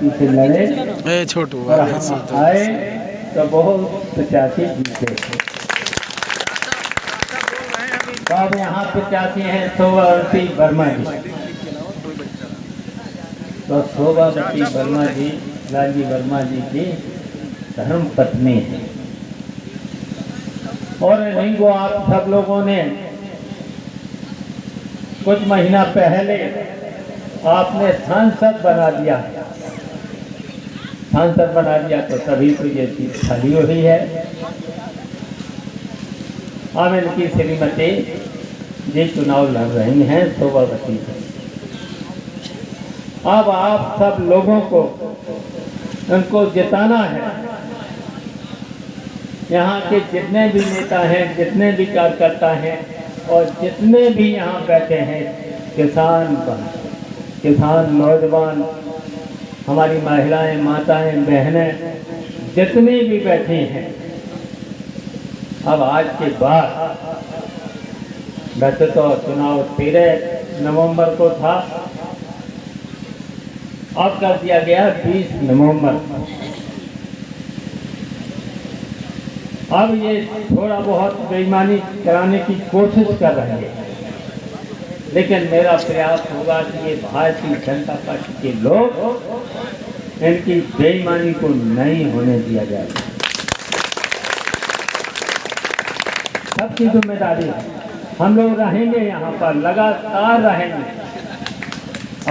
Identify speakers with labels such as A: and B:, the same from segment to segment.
A: Party से लड़े
B: छोटू
A: और हम आए तो बहुत 85 जीते थे। तो अब यहाँ 85 हैं शोभावती वर्मा जी। तो शोभावती वर्मा जी लालजी वर्मा जी की धर्म पत्नी है और इन्हीं को आप सब लोगों ने कुछ महीना पहले आपने सांसद बना दिया। सांसद बना दिया तो तभी तो ये चीज खाली हुई है। अब इनकी श्रीमती जी चुनाव लड़ रही हैं शोभावती से। अब आप सब लोगों को उनको जिताना है। यहाँ के जितने भी नेता हैं, जितने भी कार्यकर्ता हैं और जितने भी यहाँ बैठे हैं, किसान नौजवान, हमारी महिलाएं, माताएं, बहनें, जितने भी बैठे हैं, अब आज के बाद वैसे तो चुनाव 13 नवंबर को था, अब कर दिया गया 20 नवंबर। अब ये थोड़ा बहुत बेईमानी कराने की कोशिश कर रहे हैं, लेकिन मेरा प्रयास होगा कि ये भारतीय जनता पार्टी के लोग इनकी बेईमानी को नहीं होने दिया जाए। सबकी जिम्मेदारी है, हम लोग रहेंगे यहाँ पर, लगातार रहेंगे।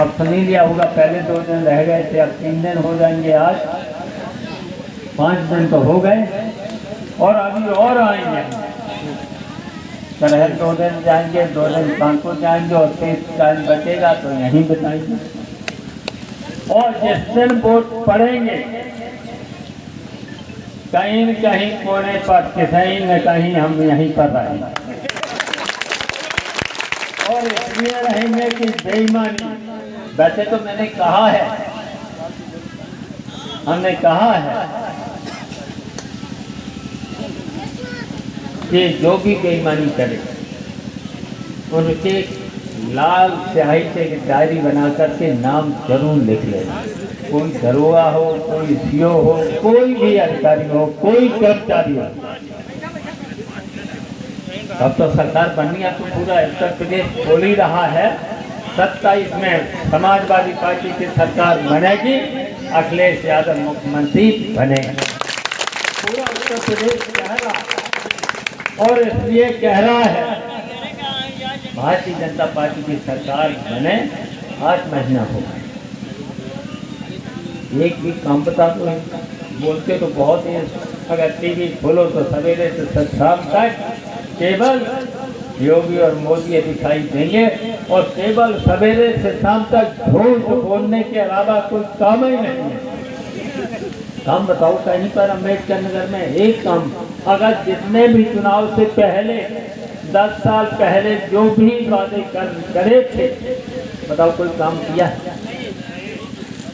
A: अब सुन लिया होगा, पहले 2 दिन रह गए थे, अब 3 दिन हो जाएंगे, आज 5 दिन तो हो गए और अभी और आएंगे। कल 2 दिन जाएंगे, 2 दिन कानपुर जाएंगे और 30 टाइम बचेगा तो यहीं बताएंगे। और जिस दिन वोट पड़ेंगे कहीं न कहीं कोने पर, किसी न कहीं हम यहीं पर रहेंगे और इसलिए रहेंगे कि बेईमानी, वैसे तो मैंने कहा है, हमने कहा है कि जो भी बेईमानी करे उनके लाल स्याही से डायरी बना करके नाम जरूर लिख ले। कोई दरोगा हो, कोई सीओ हो, कोई भी अधिकारी हो, कोई कर्मचारी हो। अब तो सरकार बननी है तो पूरा उत्तर प्रदेश बोल ही रहा है। 27 में समाजवादी पार्टी की सरकार बनेगी, अखिलेश यादव मुख्यमंत्री बनेगा। पूरा उत्तर प्रदेश कह रहा है और इसलिए कह रहा है भारतीय जनता पार्टी की सरकार बने। 8 महीना हो गए, एक भी काम बता दो। बोलते तो बहुत है, अगर टीवी खोलो तो सवेरे से शाम तक केवल योगी और मोदी दिखाई देंगे और केवल सवेरे से शाम तक झूठ बोलने के अलावा कोई काम ही नहीं है। काम बताओ कहीं पर अम्बेडकर नगर में एक काम। अगर जितने भी चुनाव से पहले 10 साल पहले जो भी वादे करे थे, बताओ कोई काम किया?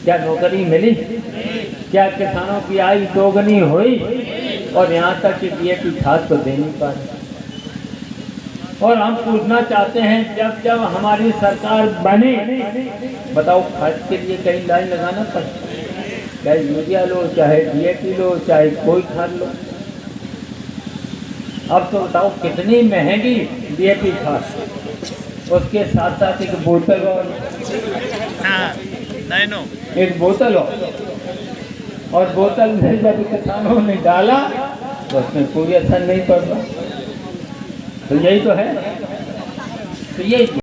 A: क्या नौकरी मिली? क्या किसानों की आय दोगुनी हुई? और यहाँ तक कि डीएपी खाद तो दे नहीं पा रहे। और हम पूछना चाहते हैं, जब जब हमारी सरकार बने, बताओ खाद के लिए कहीं लाइन लगाना पड़ता, चाहे यूरिया लो, चाहे डीएपी लो, चाहे कोई खाद लो। अब तो बताओ कितनी महंगी डीएपी खाद, उसके साथ साथ एक बोतल और एक बोतल और बोतल में जब किसानों ने डाला तो उसमें कोई असर नहीं पड़ रहा। तो यही तो है, तो यही